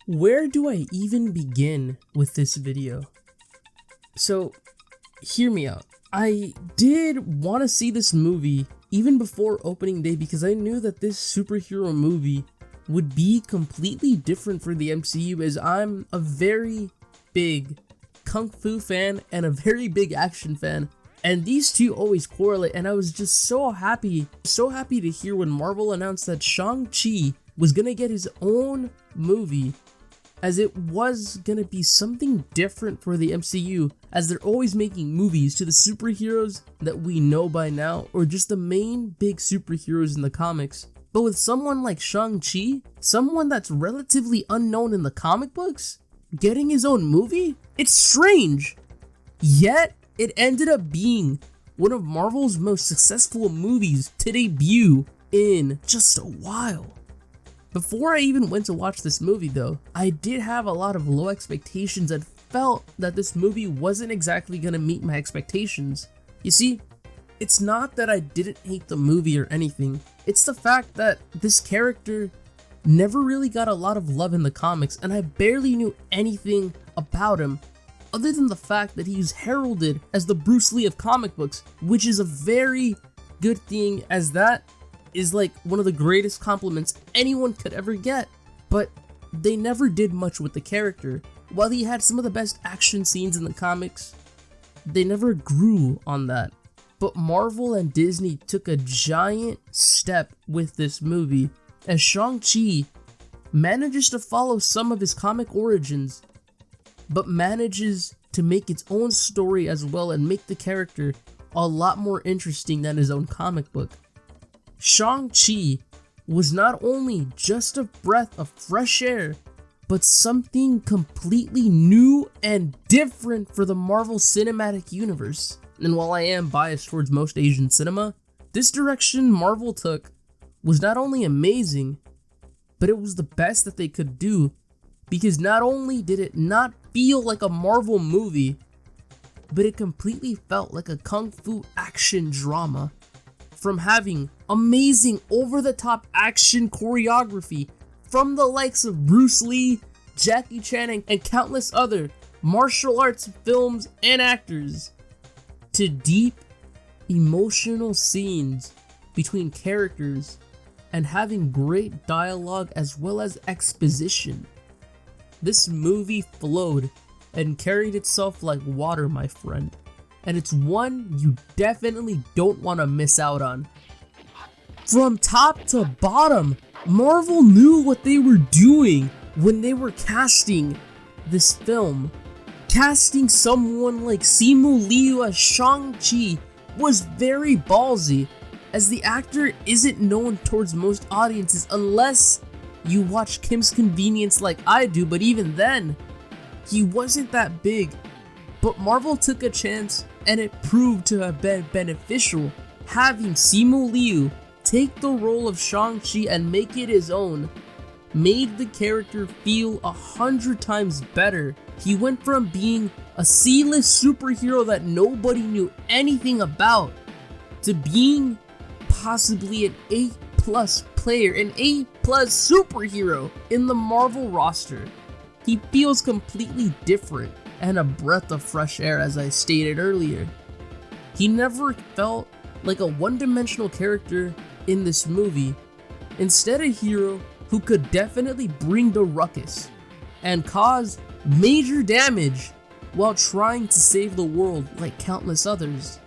Where do I even begin with this video? So, hear me out. I did want to see this movie even before opening day because I knew that this superhero movie would be completely different for the MCU, as I'm a very big kung fu fan and a very big action fan. And these two always correlate, and I was just so happy to hear when Marvel announced that Shang-Chi was gonna get his own movie, as it was gonna be something different for the MCU, as they're always making movies to the superheroes that we know by now, or just the main big superheroes in the comics. But with someone like Shang-Chi, someone that's relatively unknown in the comic books, getting his own movie? It's strange. Yet, it ended up being one of Marvel's most successful movies to debut in just a while. Before I even went to watch this movie though, I did have a lot of low expectations and felt that this movie wasn't exactly gonna meet my expectations. You see, it's not that I didn't hate the movie or anything, it's the fact that this character never really got a lot of love in the comics, and I barely knew anything about him other than the fact that he's heralded as the Bruce Lee of comic books, which is a very good thing, as that is like one of the greatest compliments anyone could ever get. But they never did much with the character. While he had some of the best action scenes in the comics, they never grew on that. But Marvel and Disney took a giant step with this movie, as Shang-Chi manages to follow some of his comic origins, but manages to make its own story as well and make the character a lot more interesting than his own comic book. Shang-Chi was not only just a breath of fresh air, but something completely new and different for the Marvel Cinematic Universe. And while I am biased towards most Asian cinema, this direction Marvel took was not only amazing, but it was the best that they could do, because not only did it not feel like a Marvel movie, but it completely felt like a kung fu action drama. From having amazing over-the-top action choreography from the likes of Bruce Lee, Jackie Chan, and countless other martial arts films and actors, to deep, emotional scenes between characters and having great dialogue as well as exposition. This movie flowed and carried itself like water, my friend. And it's one you definitely don't want to miss out on. From top to bottom, Marvel knew what they were doing when they were casting this film. Casting someone like Simu Liu as Shang-Chi was very ballsy, as the actor isn't known towards most audiences unless you watch Kim's Convenience like I do, but even then, he wasn't that big. But Marvel took a chance, and it proved to have been beneficial, having Simu Liu take the role of Shang-Chi and make it his own. Made the character feel 100 times better. He went from being a C-list superhero that nobody knew anything about, to being possibly an A+ player, an A+ superhero in the Marvel roster. He feels completely different and a breath of fresh air, as I stated earlier. He never felt like a one-dimensional character in this movie, instead a hero who could definitely bring the ruckus and cause major damage while trying to save the world like countless others.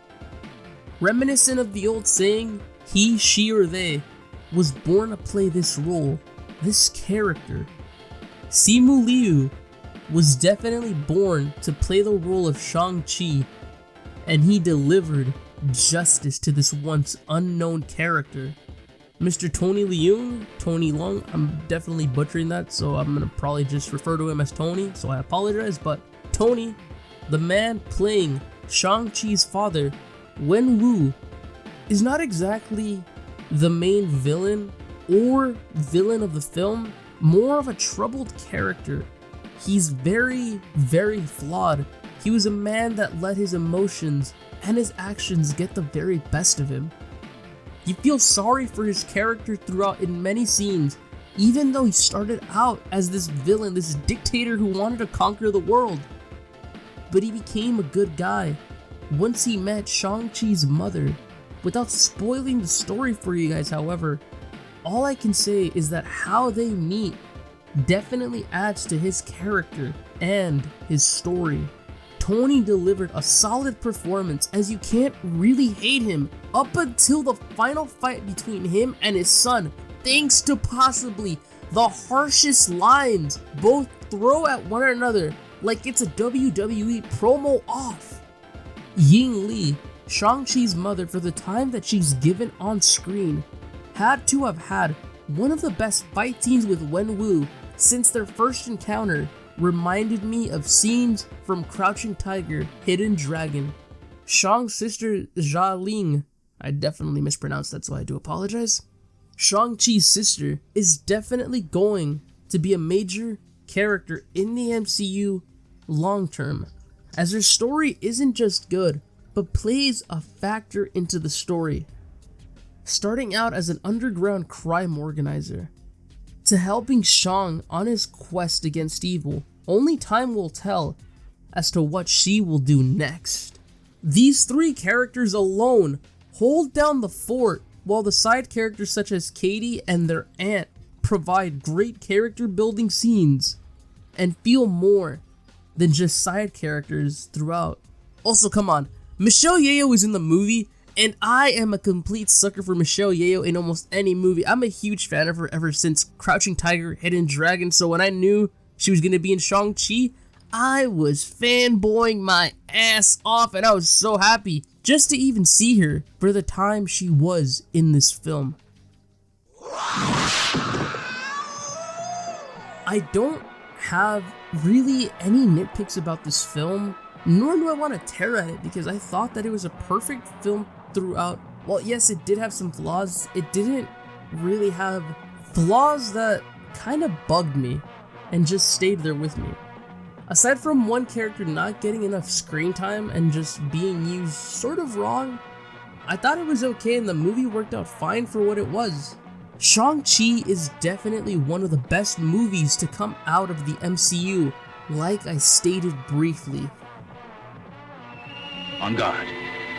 Reminiscent of the old saying, he, she, or they was born to play this role, this character. Simu Liu was definitely born to play the role of Shang-Chi, and he delivered justice to this once unknown character. Mr. Tony Leung, Tony Leung, I'm definitely butchering that, so I'm gonna probably just refer to him as Tony, so I apologize, but Tony, the man playing Shang-Chi's father, Wenwu, is not exactly the main villain or villain of the film, more of a troubled character. He's very, very flawed. He was a man that let his emotions and his actions get the very best of him. You feel sorry for his character throughout in many scenes, even though he started out as this villain, this dictator who wanted to conquer the world. But he became a good guy once he met Shang-Chi's mother. Without spoiling the story for you guys, however, all I can say is that how they meet definitely adds to his character and his story. Tony delivered a solid performance, as you can't really hate him up until the final fight between him and his son, thanks to possibly the harshest lines both throw at one another like it's a WWE promo off. Ying Li, Shang-Chi's mother, for the time that she's given on screen, had to have had one of the best fight scenes with Wenwu since their first encounter. Reminded me of scenes from Crouching Tiger, Hidden Dragon. Shang's sister Jia Ling, I definitely mispronounced that, so I do apologize. Shang-Chi's sister is definitely going to be a major character in the MCU long term, as her story isn't just good, but plays a factor into the story. Starting out as an underground crime organizer, to helping Shang on his quest against evil, only time will tell as to what she will do next. These three characters alone hold down the fort, while the side characters such as Katie and their aunt provide great character building scenes and feel more than just side characters throughout. Also, come on, Michelle Yeoh is in the movie, and I am a complete sucker for Michelle Yeoh in almost any movie. I'm a huge fan of her ever since Crouching Tiger, Hidden Dragon, so when I knew she was going to be in Shang-Chi, I was fanboying my ass off, and I was so happy just to even see her for the time she was in this film. I don't have really any nitpicks about this film, nor do I want to tear at it, because I thought that it was a perfect film throughout. Well, yes, it did have some flaws. It didn't really have flaws that kind of bugged me and just stayed there with me. Aside from one character not getting enough screen time and just being used sort of wrong, I thought it was okay and the movie worked out fine for what it was. Shang-Chi is definitely one of the best movies to come out of the MCU, like I stated briefly. On guard.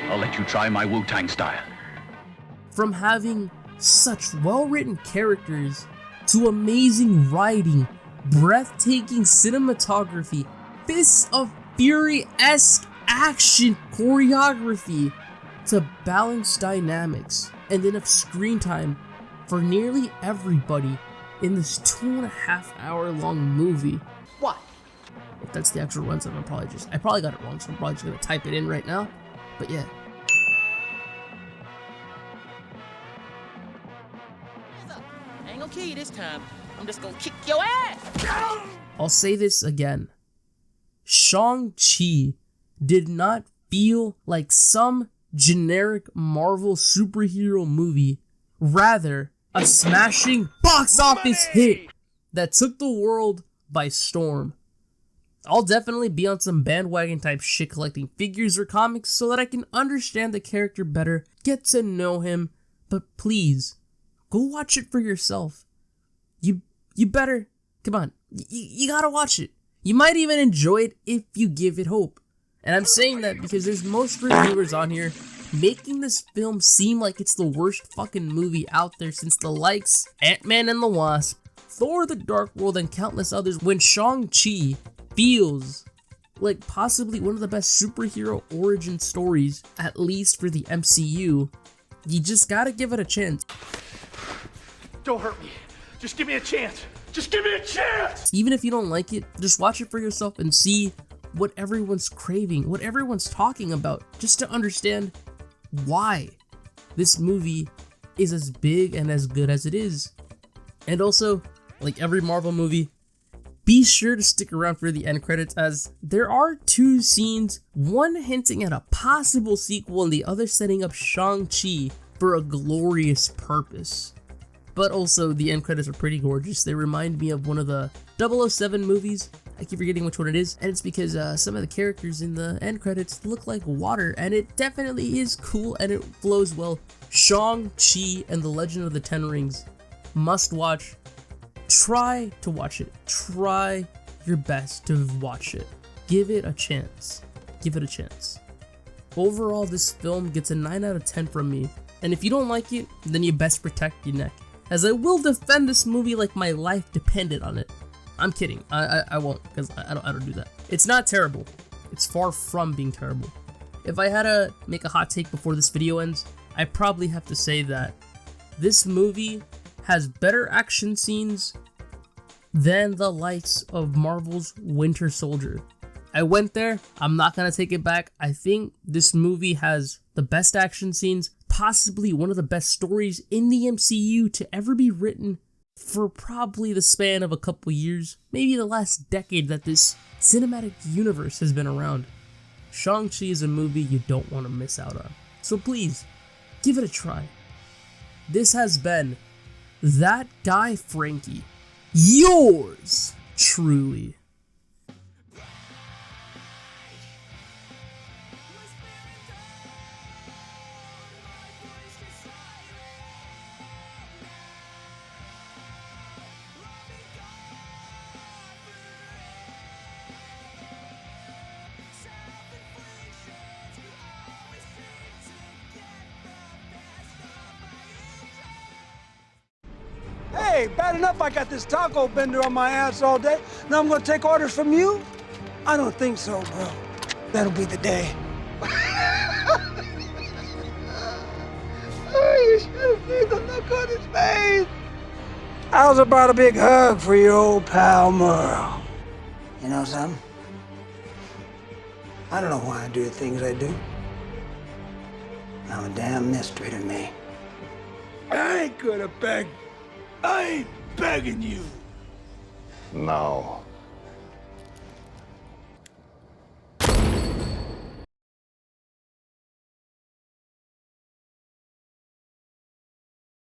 I'll let you try my Wu-Tang style. From having such well-written characters, to amazing writing, breathtaking cinematography, Fists of Fury-esque action choreography, to balanced dynamics, and enough screen time for nearly everybody in this 2.5 hour long movie. What? If that's the actual runtime, I probably got it wrong, so I'm probably just gonna type it in right now. But yeah. I ain't gonna kill you this time. I'm just gonna kick your ass. I'll say this again. Shang-Chi did not feel like some generic Marvel superhero movie, rather a smashing box office hit that took the world by storm. I'll definitely be on some bandwagon type shit collecting figures or comics so that I can understand the character better, get to know him, but please, go watch it for yourself. You better, come on, you gotta watch it. You might even enjoy it if you give it hope. And I'm saying that because there's most reviewers on here making this film seem like it's the worst fucking movie out there since the likes Ant-Man and the Wasp, Thor the Dark World, and countless others, when Shang-Chi feels like possibly one of the best superhero origin stories, at least for the MCU. You just gotta give it a chance. Don't hurt me. Just give me a chance. Just give me a chance! Even if you don't like it, just watch it for yourself and see what everyone's craving, what everyone's talking about, just to understand why this movie is as big and as good as it is. And also, like every Marvel movie, be sure to stick around for the end credits, as there are two scenes, one hinting at a possible sequel and the other setting up Shang-Chi for a glorious purpose. But also, the end credits are pretty gorgeous. They remind me of one of the 007 movies. I keep forgetting which one it is, and it's because some of the characters in the end credits look like water, and it definitely is cool and it flows well. Shang-Chi and the Legend of the Ten Rings, must watch. Try to watch it. Try your best to watch it. Give it a chance. Give it a chance. Overall, this film gets a 9 out of 10 from me, and if you don't like it, then you best protect your neck, as I will defend this movie like my life depended on it. I'm kidding. I won't, because I don't do that. It's not terrible. It's far from being terrible. If I had to make a hot take before this video ends, I probably have to say that this movie has better action scenes than the likes of Marvel's Winter Soldier. I went there. I'm not gonna take it back. I think this movie has the best action scenes, possibly one of the best stories in the MCU to ever be written for probably the span of a couple years, maybe the last decade that this cinematic universe has been around. Shang-Chi is a movie you don't want to miss out on. So please, give it a try. This has been That Guy Frankie. Yours truly. Hey, bad enough I got this taco bender on my ass all day. Now I'm gonna take orders from you? I don't think so, bro. That'll be the day. Oh, you should have seen the look on his face. How's about a big hug for your old pal Merle? You know something? I don't know why I do the things I do. I'm a damn mystery to me. I ain't gonna beg. I ain't begging you. No.